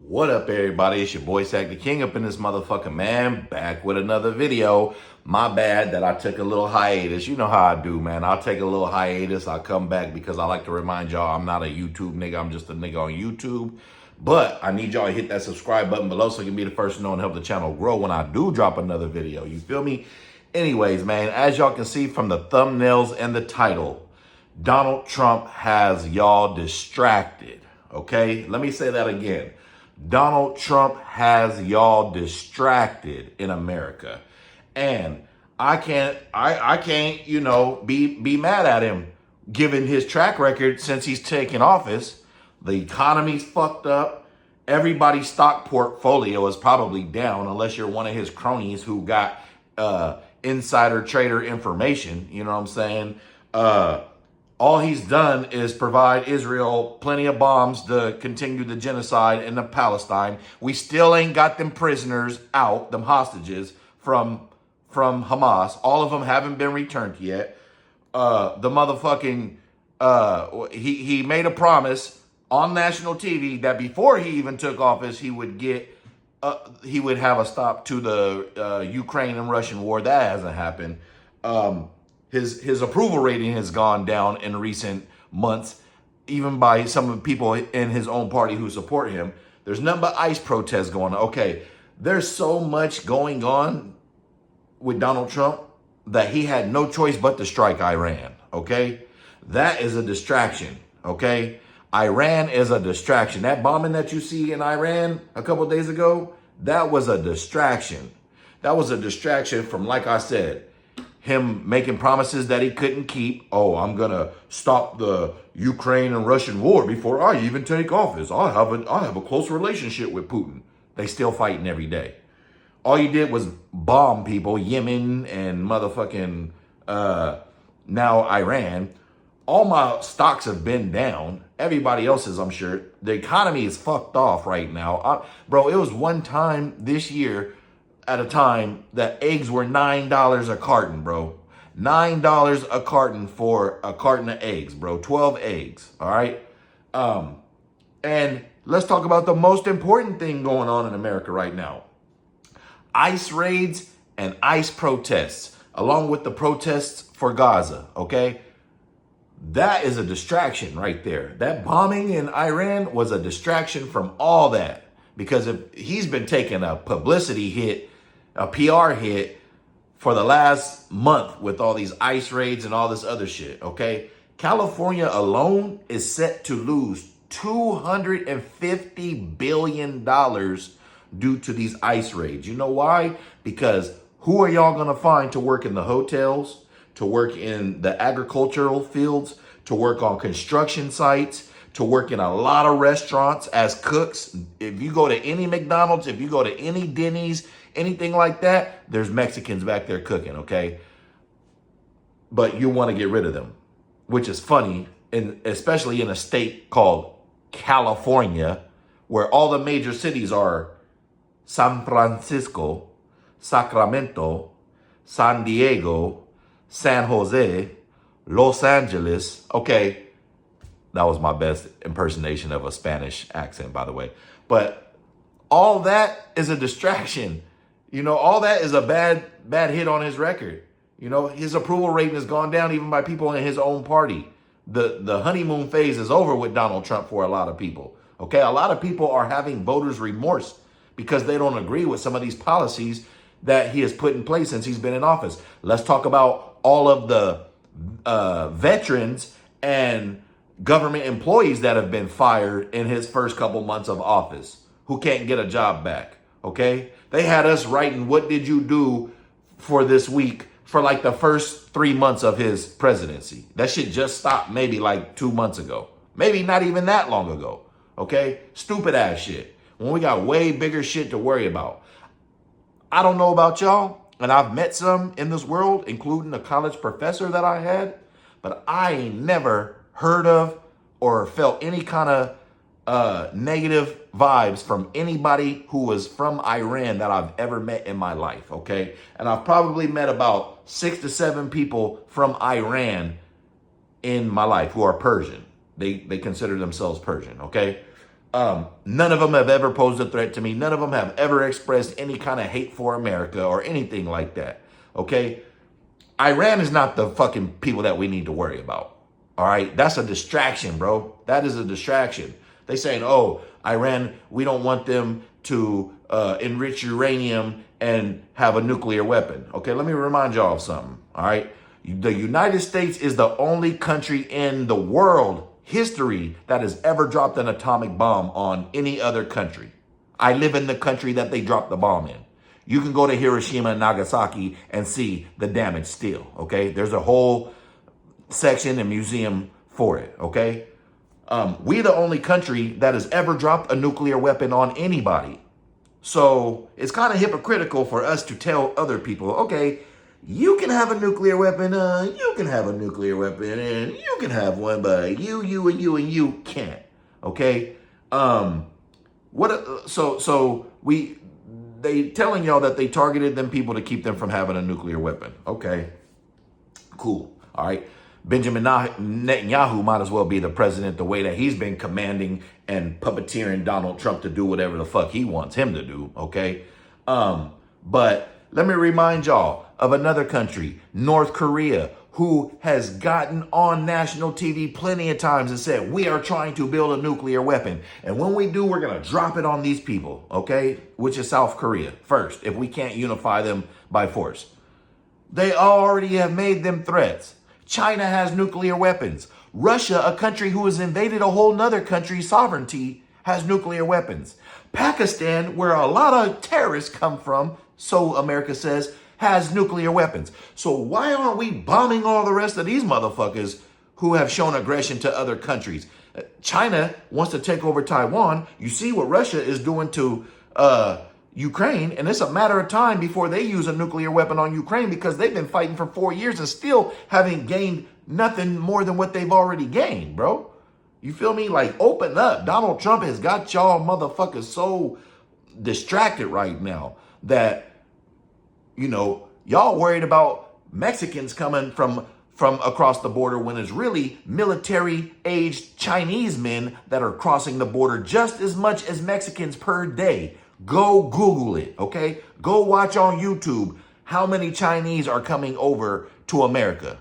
What up, everybody? It's your boy Sack the King up in this motherfucker, man. Back with another video. My bad that I took a little hiatus. You know how I do, man. I'll take a little hiatus. I'll come back because I like to remind y'all I'm not a YouTube nigga. I'm just a nigga on YouTube. But I need y'all to hit that subscribe button below so you can be the first to know and help the channel grow when I do drop another video. You feel me? Anyways, man, as y'all can see from the thumbnails and the title, Donald Trump has y'all distracted. Okay? Let me say that again. Donald Trump has y'all distracted in America. And I can't, you know, be mad at him given his track record since he's taken office. The economy's fucked up. Everybody's stock portfolio is probably down unless you're one of his cronies who got insider trader information. You know what I'm saying? All he's done is provide Israel plenty of bombs to continue the genocide in Palestine. We still ain't got them prisoners out, them hostages from Hamas. All of them haven't been returned yet. The motherfucking, he made a promise on national TV that before he even took office, he would have a stop to the Ukraine and Russian war. That hasn't happened. His approval rating has gone down in recent months, even by some of the people in his own party who support him. There's nothing but ICE protests going on. Okay, there's so much going on with Donald Trump that he had no choice but to strike Iran. Okay, that is a distraction. Okay, Iran is a distraction. That bombing that you see in Iran a couple of days ago, that was a distraction. That was a distraction from, like I said, him making promises that he couldn't keep. Oh, I'm going to stop the Ukraine and Russian war before I even take office. I'll have a close relationship with Putin. They still fighting every day. All you did was bomb people, Yemen and motherfucking now Iran. All my stocks have been down. Everybody else's, I'm sure. The economy is fucked off right now. Bro, it was one time this year at a time that eggs were $9 a carton, bro. $9 a carton for a carton of eggs, bro. 12 eggs, all right? And let's talk about the most important thing going on in America right now. ICE raids and ICE protests, along with the protests for Gaza, okay? That is a distraction right there. That bombing in Iran was a distraction from all that. Because if he's been taking a publicity hit, a PR hit for the last month with all these ICE raids and all this other shit, okay? California alone is set to lose $250 billion due to these ICE raids. You know why? Because who are y'all gonna find to work in the hotels, to work in the agricultural fields, to work on construction sites, to work in a lot of restaurants as cooks? If you go to any McDonald's, if you go to any Denny's, anything like that, there's Mexicans back there cooking, okay? But you want to get rid of them, which is funny, and especially in a state called California, where all the major cities are San Francisco, Sacramento, San Diego, San Jose, Los Angeles. Okay, that was my best impersonation of a Spanish accent, by the way. But all that is a distraction. You know, all that is a bad hit on his record. You know, his approval rating has gone down even by people in his own party. The honeymoon phase is over with Donald Trump for a lot of people. Okay, a lot of people are having voters' remorse because they don't agree with some of these policies that he has put in place since he's been in office. Let's talk about all of the veterans and government employees that have been fired in his first couple months of office who can't get a job back. Okay, they had us writing, what did you do for this week for like the first 3 months of his presidency? That shit just stopped maybe like 2 months ago. Maybe not even that long ago. Okay, stupid ass shit. When we got way bigger shit to worry about. I don't know about y'all, and I've met some in this world, including a college professor that I had, but I ain't never heard of or felt any kind of negative vibes from anybody who was from Iran that I've ever met in my life, okay? And I've probably met about 6 to 7 people from Iran in my life who are Persian. They consider themselves Persian, okay? None of them have ever posed a threat to me. None of them have ever expressed any kind of hate for America or anything like that. Okay? Iran is not the fucking people that we need to worry about. All right? That's a distraction, bro. That is a distraction. They saying, oh, Iran, we don't want them to enrich uranium and have a nuclear weapon. Okay, let me remind y'all of something. All right? The United States is the only country in the world history that has ever dropped an atomic bomb on any other country. I live in the country that they dropped the bomb in. You can go to Hiroshima and Nagasaki and see the damage still, okay? There's a whole section and museum for it, okay? We the only country that has ever dropped a nuclear weapon on anybody. So it's kind of hypocritical for us to tell other people, okay, you can have a nuclear weapon, you can have a nuclear weapon, and you can have one, but you, and you can't. Okay? They telling y'all that they targeted them people to keep them from having a nuclear weapon. Okay. Cool. All right. Benjamin Netanyahu might as well be the president the way that he's been commanding and puppeteering Donald Trump to do whatever the fuck he wants him to do. Okay? But let me remind y'all of another country, North Korea, who has gotten on national TV plenty of times and said, we are trying to build a nuclear weapon. And when we do, we're going to drop it on these people, okay? Which is South Korea first, if we can't unify them by force. They already have made them threats. China has nuclear weapons. Russia, a country who has invaded a whole nother country's sovereignty, has nuclear weapons. Pakistan, where a lot of terrorists come from, so America says, has nuclear weapons. So why aren't we bombing all the rest of these motherfuckers who have shown aggression to other countries? China wants to take over Taiwan. You see what Russia is doing to Ukraine, and it's a matter of time before they use a nuclear weapon on Ukraine because they've been fighting for 4 years and still haven't gained nothing more than what they've already gained, bro. You feel me? Like, open up. Donald Trump has got y'all motherfuckers so distracted right now that, you know, y'all worried about Mexicans coming from across the border when it's really military-aged Chinese men that are crossing the border just as much as Mexicans per day. Go Google it, okay? Go watch on YouTube how many Chinese are coming over to America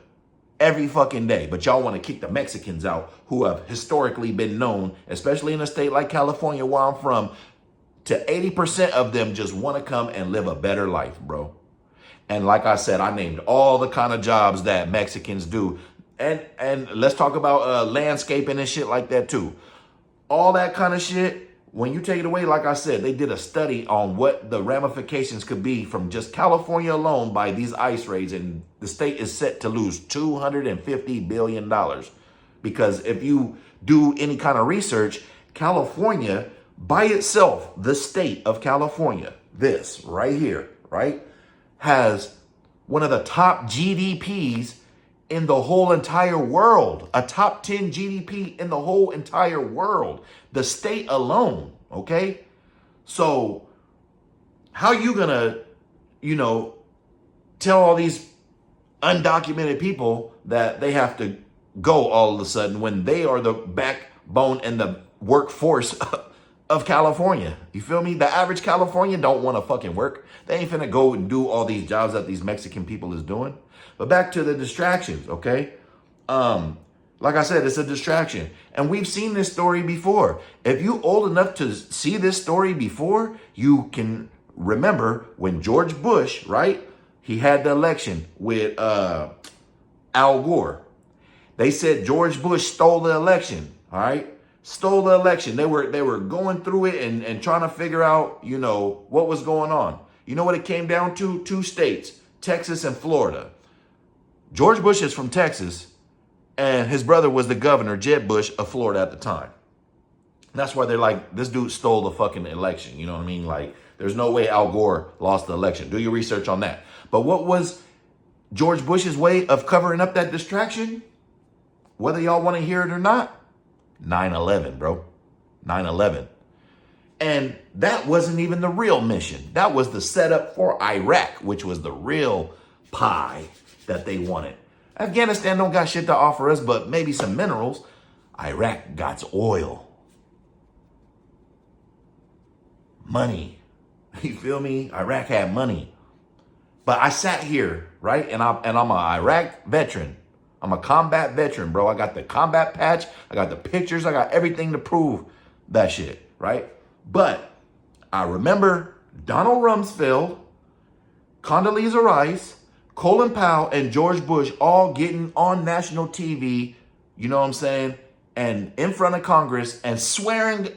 every fucking day. But y'all want to kick the Mexicans out who have historically been known, especially in a state like California where I'm from, to 80% of them just want to come and live a better life, bro. And like I said, I named all the kind of jobs that Mexicans do. And let's talk about landscaping and shit like that too. All that kind of shit, when you take it away, like I said, they did a study on what the ramifications could be from just California alone by these ice raids. And the state is set to lose $250 billion. Because if you do any kind of research, California by itself, the state of California, this right here, right, has one of the top GDPs in the whole entire world, a top 10 GDP in the whole entire world, the state alone, okay? So how you gonna, tell all these undocumented people that they have to go all of a sudden when they are the backbone and the workforce of California? You feel me? The average Californian don't want to fucking work. They ain't finna go and do all these jobs that these Mexican people is doing. But back to the distractions, okay? Like I said, it's a distraction. And we've seen this story before. If you old enough to see this story before, you can remember when George Bush, right? He had the election with Al Gore. They said George Bush stole the election, all right? Stole the election. They were going through it and trying to figure out, what was going on. You know what it came down to? 2 states, Texas and Florida. George Bush is from Texas, and his brother was the governor, Jeb Bush, of Florida at the time. And that's why they're like, this dude stole the fucking election. You know what I mean? Like, there's no way Al Gore lost the election. Do your research on that. But what was George Bush's way of covering up that distraction? Whether y'all want to hear it or not, 9/11, bro. 9/11. And that wasn't even the real mission. That was the setup for Iraq, which was the real pie that they wanted. Afghanistan don't got shit to offer us, but maybe some minerals. Iraq got oil. Money. You feel me? Iraq had money. But I sat here, right? And I'm an Iraq veteran. I'm a combat veteran, bro. I got the combat patch. I got the pictures. I got everything to prove that shit, right? But I remember Donald Rumsfeld, Condoleezza Rice, Colin Powell, and George Bush all getting on national TV, you know what I'm saying, and in front of Congress and swearing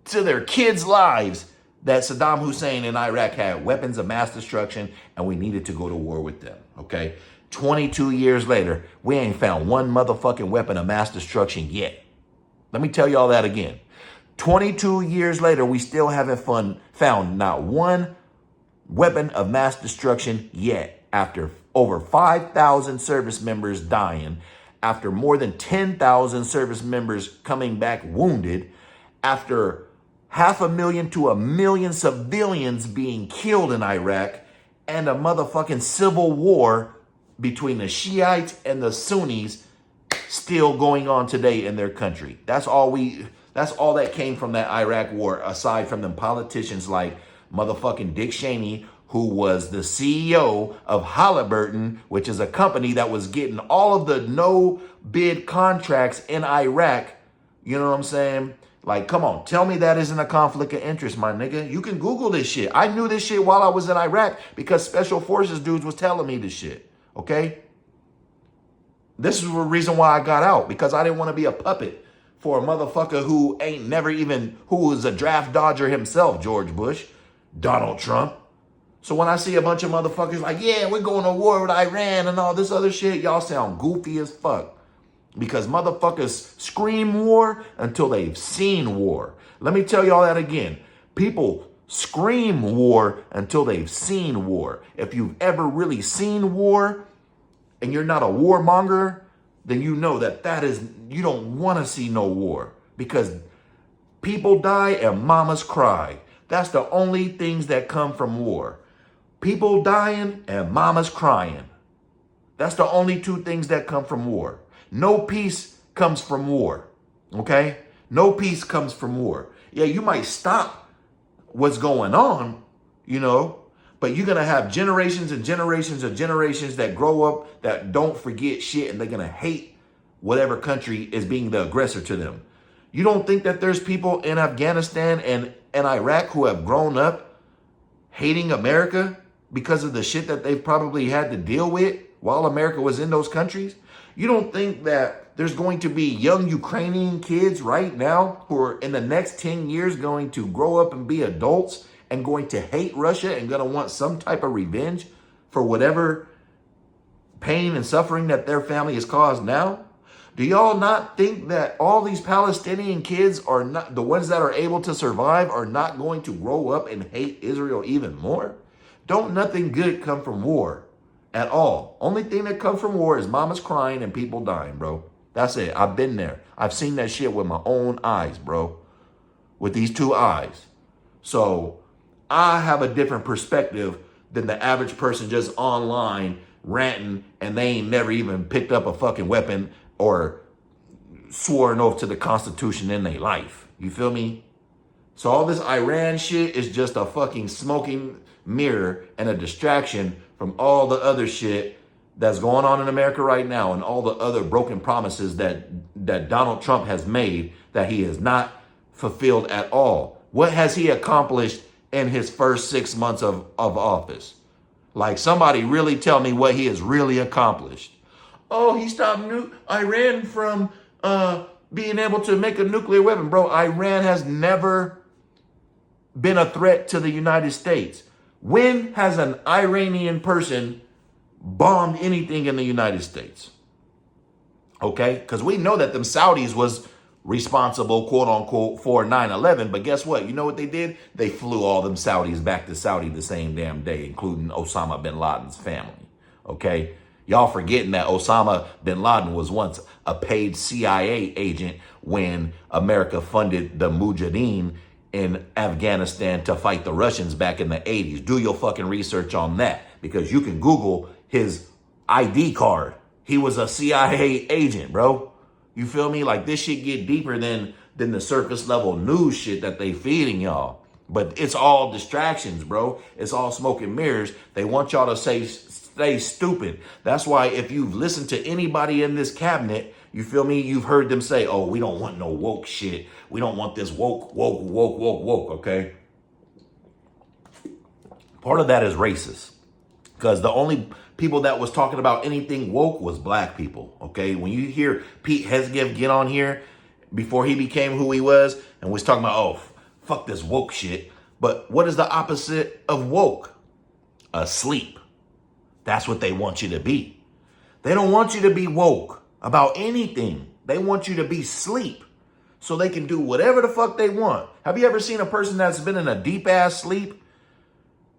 to their kids' lives that Saddam Hussein and Iraq had weapons of mass destruction and we needed to go to war with them, okay? 22 years later, we ain't found one motherfucking weapon of mass destruction yet. Let me tell y'all that again. 22 years later, we still haven't found not one weapon of mass destruction yet, after over 5,000 service members dying, after more than 10,000 service members coming back wounded, after 500,000 to 1 million civilians being killed in Iraq, and a motherfucking civil war between the Shiites and the Sunnis still going on today in their country. That's all that came from that Iraq war, aside from them politicians like motherfucking Dick Cheney, who was the CEO of Halliburton, which is a company that was getting all of the no bid contracts in Iraq. You know what I'm saying? Like, come on, tell me that isn't a conflict of interest, my nigga. You can Google this shit. I knew this shit while I was in Iraq because Special Forces dudes was telling me this shit, okay? This is the reason why I got out, because I didn't want to be a puppet for a motherfucker who who was a draft dodger himself, George Bush, Donald Trump. So when I see a bunch of motherfuckers like, yeah, we're going to war with Iran and all this other shit, y'all sound goofy as fuck. Because motherfuckers scream war until they've seen war. Let me tell y'all that again. People scream war until they've seen war. If you've ever really seen war and you're not a warmonger, then you know you don't want to see no war, because people die and mamas cry. That's the only things that come from war. People dying and mamas crying. That's the only two things that come from war. No peace comes from war, okay? No peace comes from war. Yeah, you might stop what's going on, you know, but you're going to have generations and generations and generations that grow up that don't forget shit, and they're going to hate whatever country is being the aggressor to them. You don't think that there's people in Afghanistan and Iraq who have grown up hating America because of the shit that they've probably had to deal with while America was in those countries? You don't think that there's going to be young Ukrainian kids right now who are in the next 10 years going to grow up and be adults and going to hate Russia and going to want some type of revenge for whatever pain and suffering that their family has caused now? Do y'all not think that all these Palestinian kids are not, the ones that are able to survive, are not going to grow up and hate Israel even more? Don't nothing good come from war at all. Only thing that comes from war is mamas crying and people dying, bro. That's it. I've been there. I've seen that shit with my own eyes, bro. With these two eyes. So I have a different perspective than the average person just online ranting and they ain't never even picked up a fucking weapon or swore an oath to the Constitution in their life. You feel me? So all this Iran shit is just a fucking smoking mirror and a distraction from all the other shit that's going on in America right now, and all the other broken promises that Donald Trump has made that he has not fulfilled at all. What has he accomplished in his first 6 months of office? Like, somebody really tell me what he has really accomplished. Oh, he stopped Iran from being able to make a nuclear weapon. Bro, Iran has never been a threat to the United States. When has an Iranian person bombed anything in the United States? Okay, because we know that them Saudis was responsible, quote unquote, for 9/11. But guess what? You know what they did? They flew all them Saudis back to Saudi the same damn day, including Osama bin Laden's family. Okay, y'all forgetting that Osama bin Laden was once a paid CIA agent when America funded the Mujahideen in Afghanistan to fight the Russians back in the 80s. Do your fucking research on that, because you can Google his ID card. He was a CIA agent, bro. You feel me? Like, this shit get deeper than the surface level news shit that they feeding y'all. But it's all distractions, bro. It's all smoke and mirrors. They want y'all to stay stupid. That's why if you've listened to anybody in this cabinet, you feel me? You've heard them say, oh, we don't want no woke shit. We don't want this woke, okay? Part of that is racist. Because the only people that was talking about anything woke was black people, okay? When you hear Pete Hegseth get on here before he became who he was and was talking about, oh, fuck this woke shit. But what is the opposite of woke? Asleep. That's what they want you to be. They don't want you to be woke about anything. They want you to be sleep so they can do whatever the fuck they want. Have you ever seen a person that's been in a deep ass sleep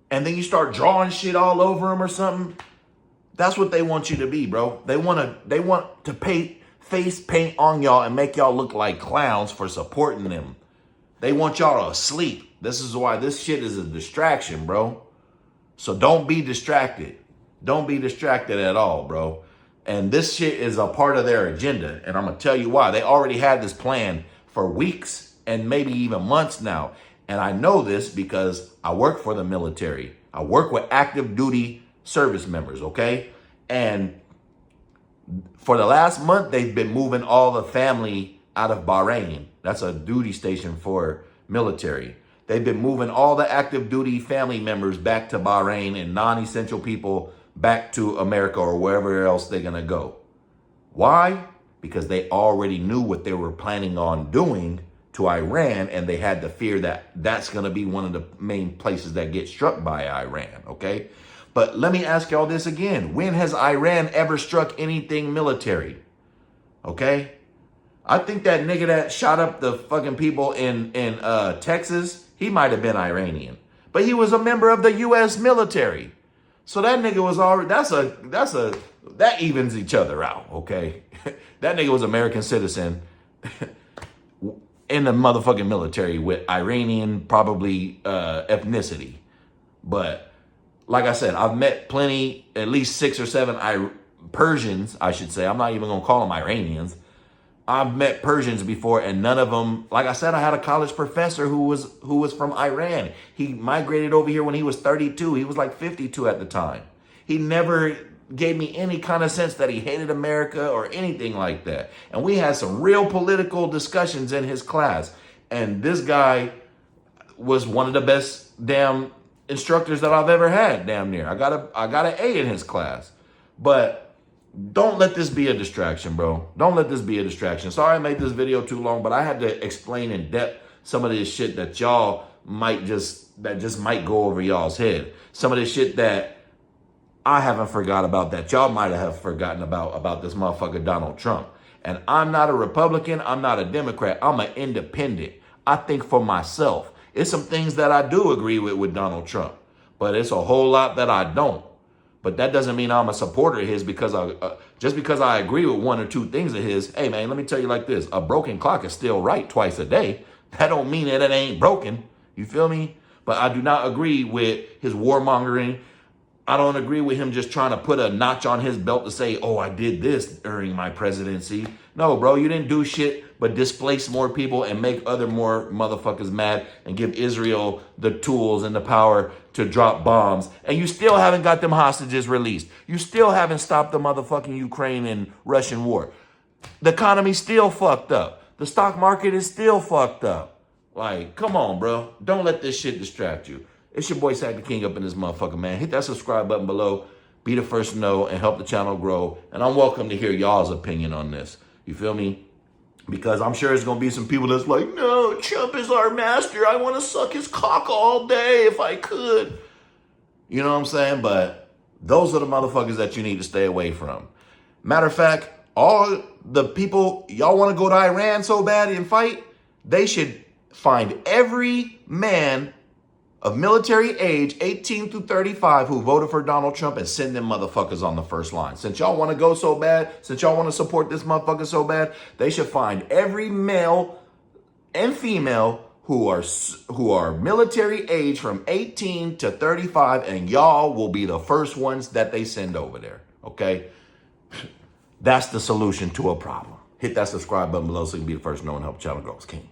and then you start drawing shit all over them or something? That's what they want you to be, bro. They want to face paint on y'all and make y'all look like clowns for supporting them. They want y'all to sleep. This is why this shit is a distraction, bro. So don't be distracted. Don't be distracted at all, bro. And this shit is a part of their agenda. And I'm going to tell you why. They already had this plan for weeks and maybe even months now. And I know this because I work for the military. I work with active duty service members, okay? And for the last month, they've been moving all the family out of Bahrain. That's a duty station for military. They've been moving all the active duty family members back to Bahrain and non-essential people back to America or wherever else they're going to go. Why? Because they already knew what they were planning on doing to Iran, and they had the fear that that's going to be one of the main places that get struck by Iran, okay? But let me ask y'all this again. When has Iran ever struck anything military? Okay? I think that nigga that shot up the fucking people in Texas, he might have been Iranian. But he was a member of the U.S. military. So that nigga was already, that evens each other out, okay? That nigga was American citizen in the motherfucking military with Iranian, probably, ethnicity. But like I said, I've met plenty, at least 6 or 7 Persians, I should say. I'm not even going to call them Iranians. I've met Persians before, and none of them, like I said, I had a college professor who was from Iran. He migrated over here when he was 32. He was like 52 at the time. He never gave me any kind of sense that he hated America or anything like that. And we had some real political discussions in his class. And this guy was one of the best damn instructors that I've ever had, damn near. I got an A in his class. But don't let this be a distraction, bro. Don't let this be a distraction. Sorry I made this video too long, but I had to explain in depth some of this shit that y'all might just might go over y'all's head. Some of this shit that I haven't forgot about that y'all might have forgotten about this motherfucker Donald Trump. And I'm not a Republican. I'm not a Democrat. I'm an independent. I think for myself. It's some things that I do agree with Donald Trump, but it's a whole lot that I don't. But that doesn't mean I'm a supporter of his because just because I agree with 1 or 2 things of his. Hey, man, let me tell you like this. A broken clock is still right twice a day. That don't mean that it ain't broken. You feel me? But I do not agree with his warmongering. I don't agree with him just trying to put a notch on his belt to say, oh, I did this during my presidency. No, bro, you didn't do shit but displace more people and make other more motherfuckers mad and give Israel the tools and the power to drop bombs. And you still haven't got them hostages released. You still haven't stopped the motherfucking Ukraine and Russian war. The economy's still fucked up. The stock market is still fucked up. Like, come on, bro. Don't let this shit distract you. It's your boy Sack the King up in this motherfucker, man. Hit that subscribe button below. Be the first to know and help the channel grow. And I'm welcome to hear y'all's opinion on this. You feel me? Because I'm sure there's going to be some people that's like, no, Trump is our master. I want to suck his cock all day if I could. You know what I'm saying? But those are the motherfuckers that you need to stay away from. Matter of fact, all the people, y'all want to go to Iran so bad and fight, they should find every man of military age, 18 through 35, who voted for Donald Trump and send them motherfuckers on the first line. Since y'all want to go so bad, since y'all want to support this motherfucker so bad, they should find every male and female who are military age from 18 to 35, and y'all will be the first ones that they send over there, okay? That's the solution to a problem. Hit that subscribe button below so you can be the first to know and help the channel grow. It's King.